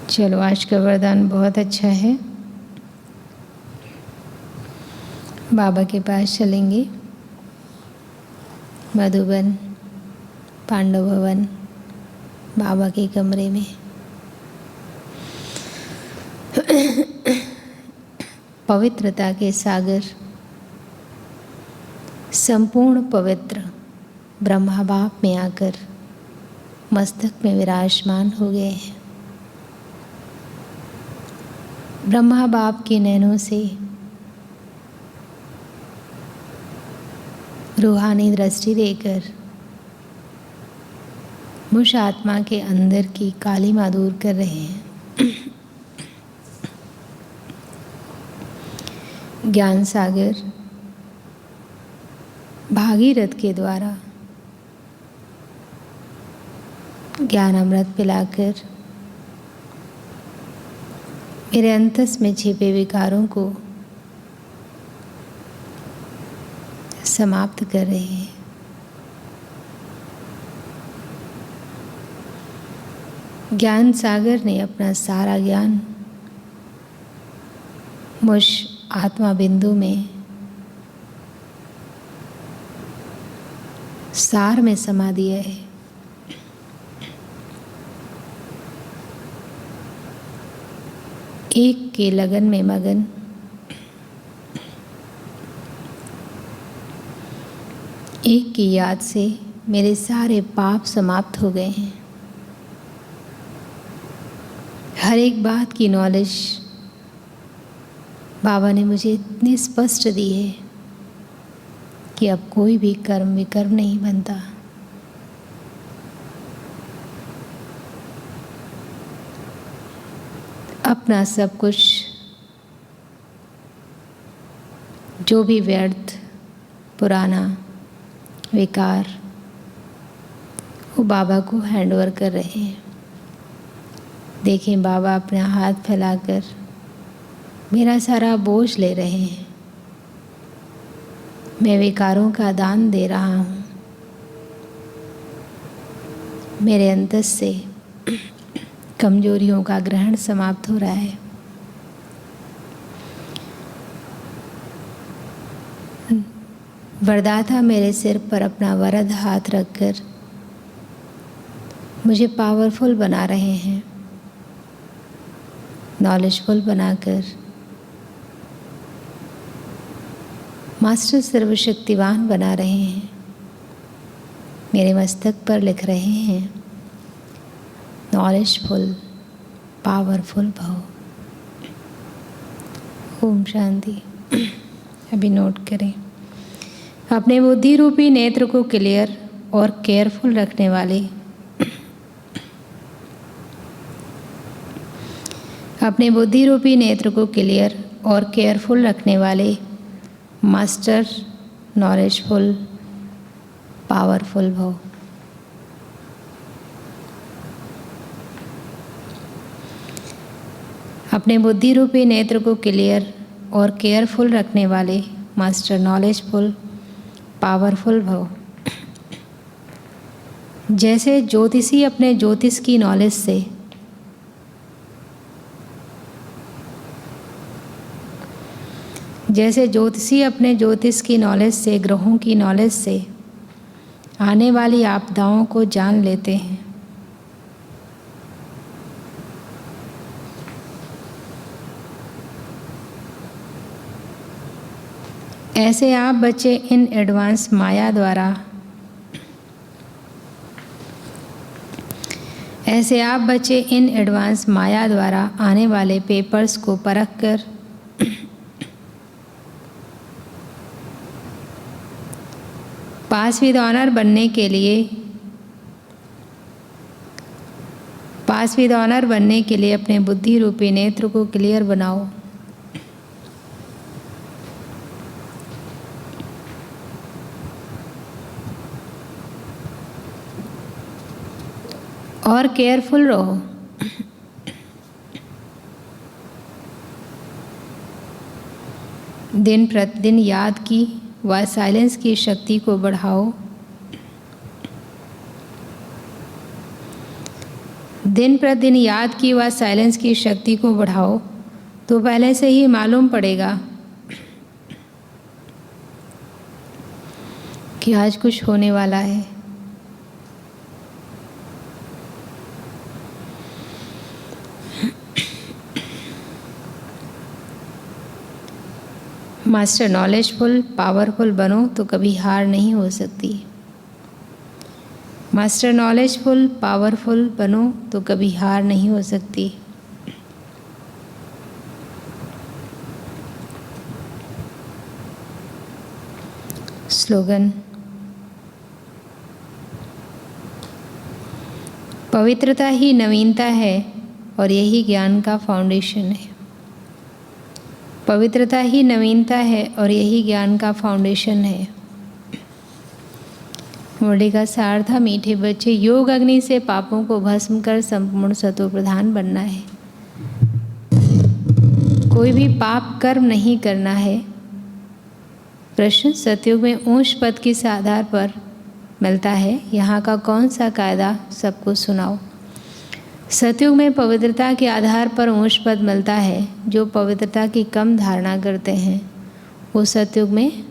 Speaker 1: चलो, आज का वरदान बहुत अच्छा है। बाबा के पास चलेंगे, मधुबन पांडव भवन, बाबा के कमरे में। पवित्रता के सागर संपूर्ण पवित्र ब्रह्मा बाप में आकर मस्तक में विराजमान हो गए हैं। ब्रह्मा बाप के नैनों से रूहानी दृष्टि देकर मुझ आत्मा के अंदर की कालिमा दूर कर रहे हैं। ज्ञान सागर भागीरथ के द्वारा ज्ञान अमृत पिलाकर मेरे अंतस में छिपे विकारों को समाप्त कर रहे हैं। ज्ञान सागर ने अपना सारा ज्ञान मुझ आत्मा बिंदु में सार में समा दिया है। एक के लगन में मगन, एक की याद से मेरे सारे पाप समाप्त हो गए हैं। हर एक बात की नॉलेज बाबा ने मुझे इतनी स्पष्ट दी है कि अब कोई भी कर्म विकर्म नहीं बनता। अपना सब कुछ जो भी व्यर्थ पुराना विकार वो बाबा को हैंडओवर कर रहे हैं। देखें, बाबा अपना हाथ फैलाकर मेरा सारा बोझ ले रहे हैं। मैं विकारों का दान दे रहा हूँ। मेरे अंतस से कमजोरियों का ग्रहण समाप्त हो रहा है। वरदाता मेरे सिर पर अपना वरद हाथ रखकर मुझे पावरफुल बना रहे हैं, नॉलेजफुल बनाकर मास्टर सर्वशक्तिवान बना रहे हैं। मेरे मस्तक पर लिख रहे हैं, नॉलेजफुल पावरफुल भव। ओम शांति। अभी नोट करें, अपने बुद्धि रूपी नेत्र को क्लियर और केयरफुल रखने वाले, अपने बुद्धि रूपी नेत्र को क्लियर और केयरफुल रखने वाले मास्टर नॉलेजफुल पावरफुल भव। अपने बुद्धि रूपी नेत्र को क्लियर और केयरफुल रखने वाले मास्टर नॉलेजफुल पावरफुल भव। जैसे ज्योतिषी अपने ज्योतिष की नॉलेज से ग्रहों की नॉलेज से आने वाली आपदाओं को जान लेते हैं, ऐसे आप बच्चे इन एडवांस माया द्वारा आने वाले पेपर्स को परख कर पास विद ऑनर बनने के लिए अपने बुद्धि रूपी नेत्र को क्लियर बनाओ। और केयरफुल रहो। दिन प्रतिदिन याद की व साइलेंस की शक्ति को बढ़ाओ। तो पहले से ही मालूम पड़ेगा कि आज कुछ होने वाला है। मास्टर नॉलेजफुल पावरफुल बनो तो कभी हार नहीं हो सकती। स्लोगन: पवित्रता ही नवीनता है और यही ज्ञान का फाउंडेशन है। मुरली का सार था, मीठे बच्चे, योग अग्नि से पापों को भस्म कर संपूर्ण सत्व प्रधान बनना है। कोई भी पाप कर्म नहीं करना है। प्रश्न: सतयुग में ऊंच पद किस आधार पर मिलता है? यहाँ का कौन सा कायदा सबको सुनाओ। सतयुग में पवित्रता के आधार पर ऊंच पद मिलता है। जो पवित्रता की कम धारणा करते हैं वो सतयुग में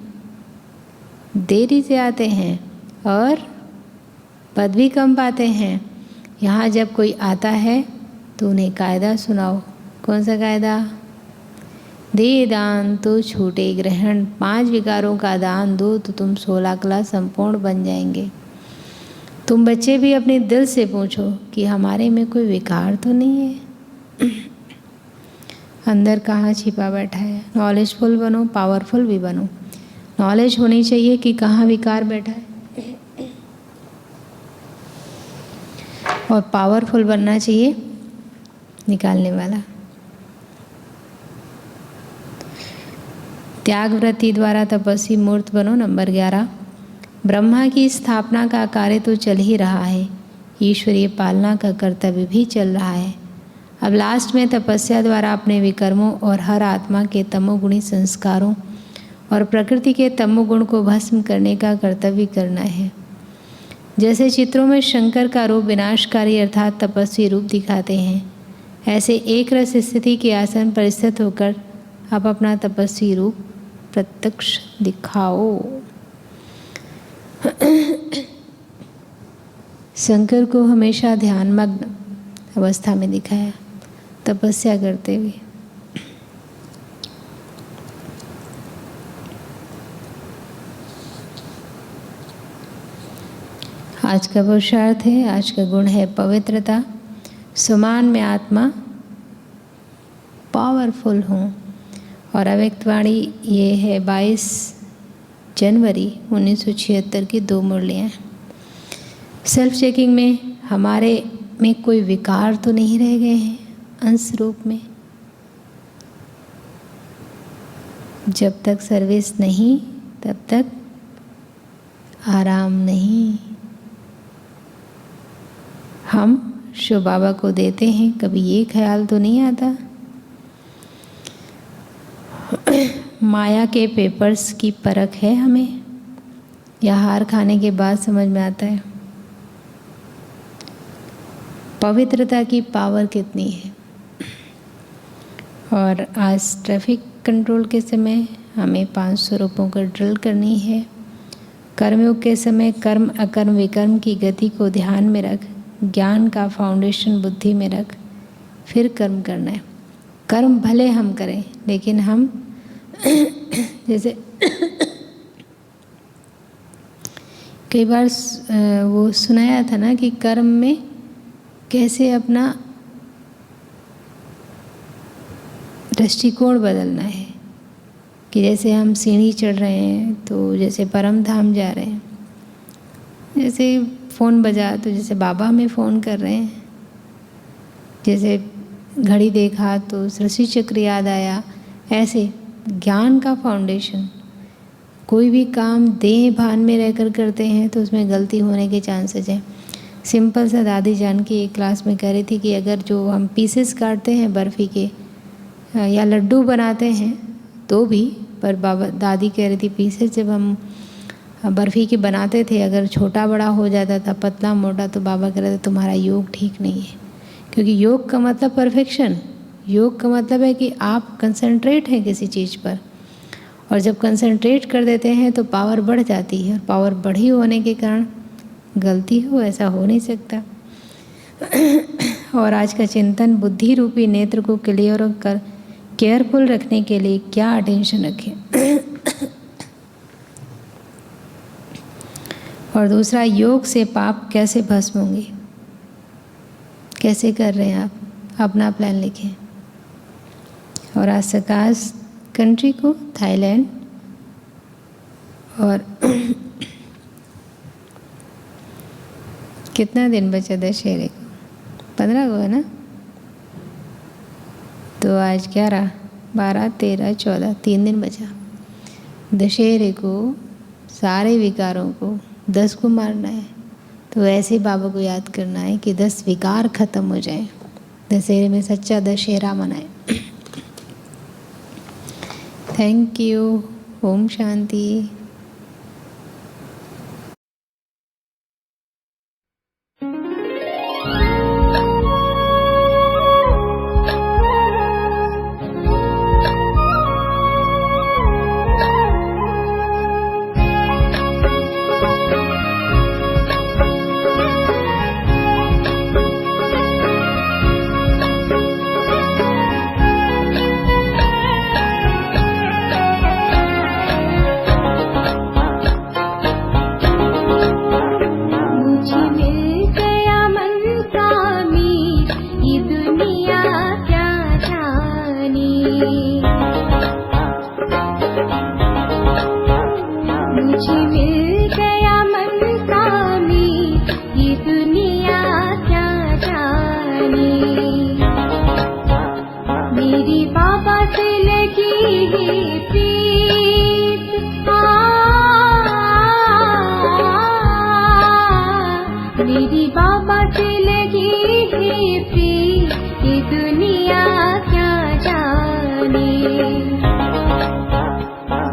Speaker 1: देरी से आते हैं और पद भी कम पाते हैं। यहाँ जब कोई आता है तो उन्हें कायदा सुनाओ। कौन सा कायदा? दे दान तो छूटे ग्रहण, 5 विकारों का दान दो तो तुम 16 कला संपूर्ण बन जाएंगे। तुम बच्चे भी अपने दिल से पूछो कि हमारे में कोई विकार तो नहीं है, अंदर कहाँ छिपा बैठा है। नॉलेजफुल बनो, पावरफुल भी बनो। नॉलेज होनी चाहिए कि कहाँ विकार बैठा है और पावरफुल बनना चाहिए निकालने वाला। त्याग वृत्ति द्वारा तपस्वी मूर्त बनो। नंबर 11, ब्रह्मा की स्थापना का कार्य तो चल ही रहा है, ईश्वरीय पालना का कर्तव्य भी चल रहा है। अब लास्ट में तपस्या द्वारा अपने विकर्मों और हर आत्मा के तमोगुणी संस्कारों और प्रकृति के तमोगुण को भस्म करने का कर्तव्य करना है। जैसे चित्रों में शंकर का रूप विनाशकारी अर्थात तपस्वी रूप दिखाते हैं, ऐसे एक रस स्थिति के आसन पर स्थित होकर आप अपना तपस्वी रूप प्रत्यक्ष दिखाओ। शंकर को हमेशा ध्यानमग्न अवस्था में दिखाया, तपस्या करते हुए। आज का पुरुषार्थ है, आज का गुण है पवित्रता। समान में आत्मा पावरफुल हूँ। और अव्यक्तवाणी ये है 22 जनवरी 1976 की 2 मुरलियाँ। सेल्फ चेकिंग में हमारे में कोई विकार तो नहीं रह गए हैं अंश रूप में। जब तक सर्विस नहीं तब तक आराम नहीं। हम शिव बाबा को देते हैं, कभी ये ख्याल तो नहीं आता माया के पेपर्स की परख है हमें या हार खाने के बाद समझ में आता है पवित्रता की पावर कितनी है। और आज ट्रैफिक कंट्रोल के समय हमें 5 स्वरूपों को ड्रिल करनी है। कर्मयोग के समय कर्म अकर्म विकर्म की गति को ध्यान में रख, ज्ञान का फाउंडेशन बुद्धि में रख, फिर कर्म करना है। कर्म भले हम करें, लेकिन हम जैसे कई बार वो सुनाया था ना कि कर्म में कैसे अपना दृष्टिकोण बदलना है। कि जैसे हम सीढ़ी चढ़ रहे हैं तो जैसे परम धाम जा रहे हैं, जैसे फ़ोन बजा तो जैसे बाबा हमें फ़ोन कर रहे हैं, जैसे घड़ी देखा तो सृष्टि चक्र याद आया। ऐसे ज्ञान का फाउंडेशन, कोई भी काम देह भान में रहकर करते हैं तो उसमें गलती होने के चांसेस हैं। सिंपल सा दादी जान की एक क्लास में कह रही थी कि अगर जो हम पीसेस काटते हैं बर्फ़ी के या लड्डू बनाते हैं तो भी, पर बाबा दादी कह रही थी पीसेस जब हम बर्फ़ी के बनाते थे अगर छोटा बड़ा हो जाता था, पतला मोटा, तो बाबा कह रहे थे तुम्हारा योग ठीक नहीं है। क्योंकि योग का मतलब परफेक्शन, योग का मतलब है कि आप कंसंट्रेट हैं किसी चीज़ पर, और जब कंसंट्रेट कर देते हैं तो पावर बढ़ जाती है, और पावर बढ़ी होने के कारण गलती हो, ऐसा हो नहीं सकता। और आज का चिंतन बुद्धि रूपी नेत्र को क्लियर कर केयरफुल रखने के लिए क्या अटेंशन रखें। और दूसरा, योग से पाप कैसे भस्म होंगे, कैसे कर रहे हैं आप, अपना प्लान लिखें। और आज सकाश कंट्री को थाईलैंड, और कितना दिन बचा दशहरे को, 15 को है ना, तो आज 11, 12, 13, 14, 3 दिन बचा। दशहरे को सारे विकारों को 10 को मारना है, तो ऐसे बाबा को याद करना है कि 10 विकार खत्म हो जाए, दशहरे में सच्चा दशहरा मनाए। Thank you. ओम शांति।
Speaker 2: मेरी बाबा से लगी है प्रीत, ये दुनिया क्या जाने।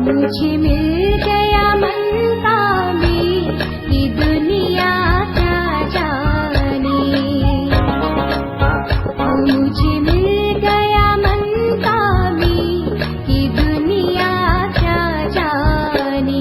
Speaker 2: मुझे मिल गया मनता में, ये दुनिया क्या जाने। मुझे मिल गया मनता में, ये दुनिया क्या जाने।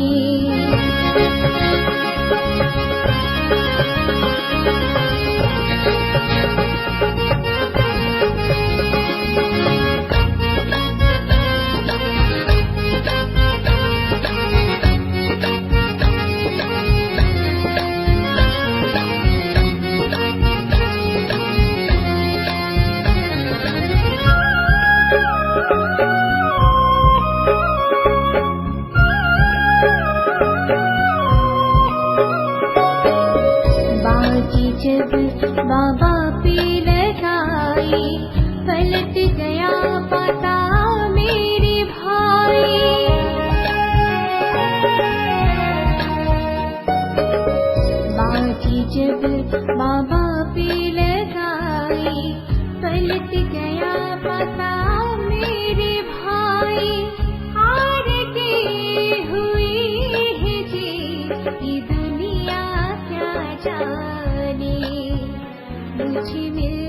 Speaker 2: जब बाबा पे लगाई, पलट गया पता मेरे भाई। बाजी जब बाबा पे लगाई, पलट गया पता मेरे भाई। हार के हुई है जी ये दुनिया क्या जाने, मुझे मिल